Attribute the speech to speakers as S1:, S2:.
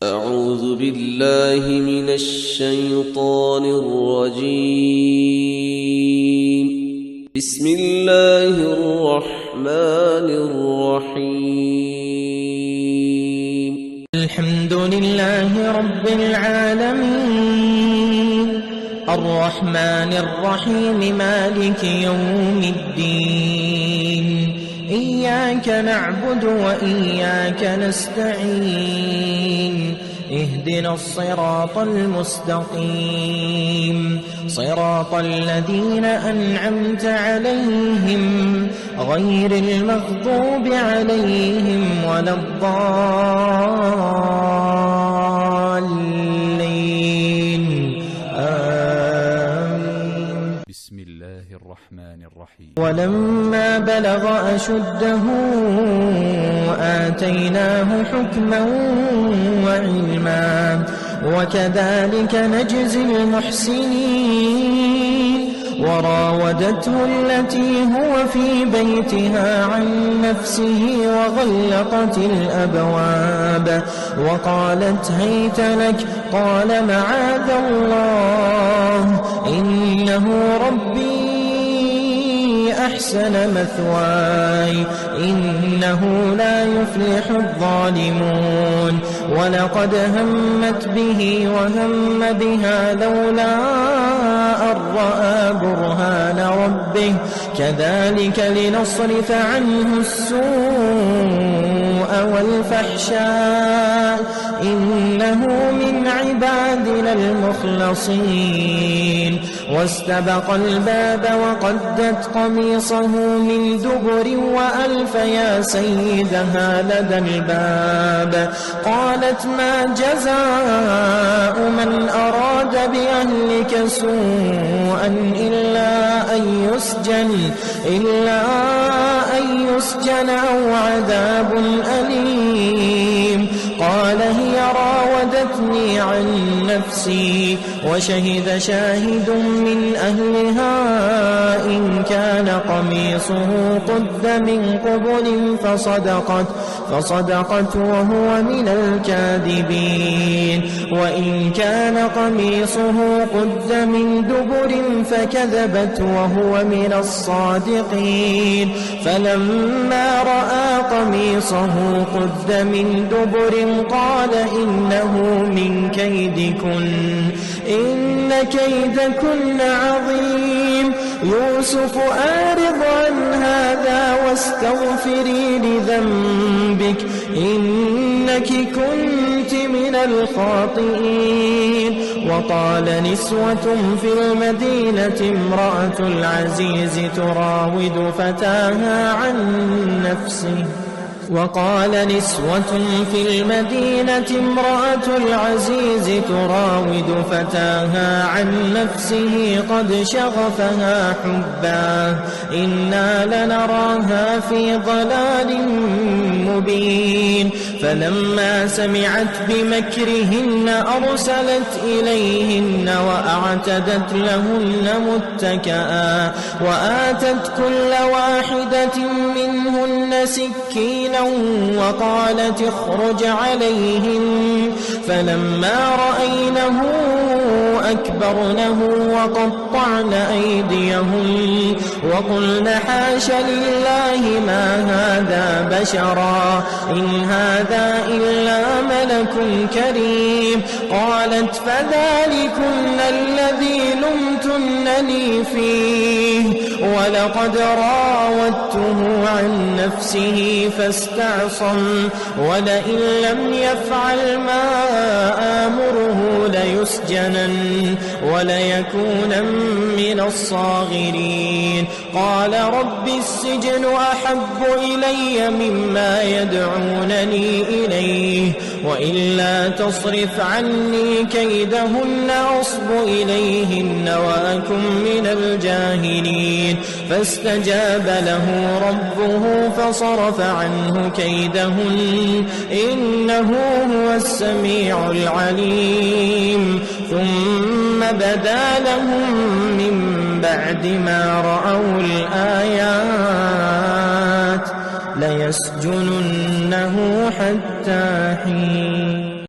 S1: أعوذ بالله من الشيطان الرجيم. بسم الله الرحمن الرحيم.
S2: الحمد لله رب العالمين الرحمن الرحيم مالك يوم الدين. إياك نعبد وإياك نستعين. اهدنا الصراط المستقيم صراط الذين أنعمت عليهم غير المغضوب عليهم ولا الضالين. آمين.
S3: بسم الله الرحمن الرحيم.
S2: ولما بلغ أشده آتيناه حكما وعلما وكذلك نجزي المحسنين. وراودته التي هو في بيتها عن نفسه وغلقت الأبواب وقالت هيت لك. قال معاذ الله إنه ربي أحسن مثواي إنه لا يفلح الظالمون. ولقد همت به وهم بها لولا أن رأى برهان ربه كذلك لنصرف عنه السوء والفحشاء إنه من عبادنا المخلصين. واستبق الباب وقدت قميصه من دبر وألف يا سيدها لدى الباب. قالت ما جزاء من أراد بأهلك سوءا إلا أن يسجن أو عذاب أليم. قال هي راودتني عن نفسي وشهد شاهد من أهلها إن كان قميصه قد من قبل فصدقت وهو من الكاذبين. وإن كان قميصه قد من دبر فكذبت وهو من الصادقين. فلما رأى قميصه قد من دبر قال إنه من كيدكن إن كيدكن عظيم. يوسف أعرض عن هذا واستغفري لذنبك إنك كنت من الخاطئين. وقال نسوة في المدينة امرأة العزيز تراود فتاها عن نفسه قد شغفها حبا إنا لنراها في ضلال مبين. فلما سمعت بمكرهن أرسلت إليهن وأعتدت لهن متكئا وآتت كل واحدة منهن سكينا وقالت اخرج عليهن. فلما رأينه أكبرنه وقطعن أيديهن وقلن حاش لله ما هذا بشرا إن هذا إلا ملك كريم. قالت فذلكن الذي لمتنني فيه ولقد راودته عن نفسه فاستعصم ولئن لم يفعل ما آمره ليسجنن وليكونن من الصاغرين. قال رب السجن أحب إلي مما يدعونني إليه وإلا تصرف عني كيدهن أصب إليهن وأكن من الجاهلين. فاستجاب له ربه فصرف عنه كيدهن إنه هو السميع العليم. ثم بدا لهم من بعد ما رأوا الآيات ليسجننه حتى حين.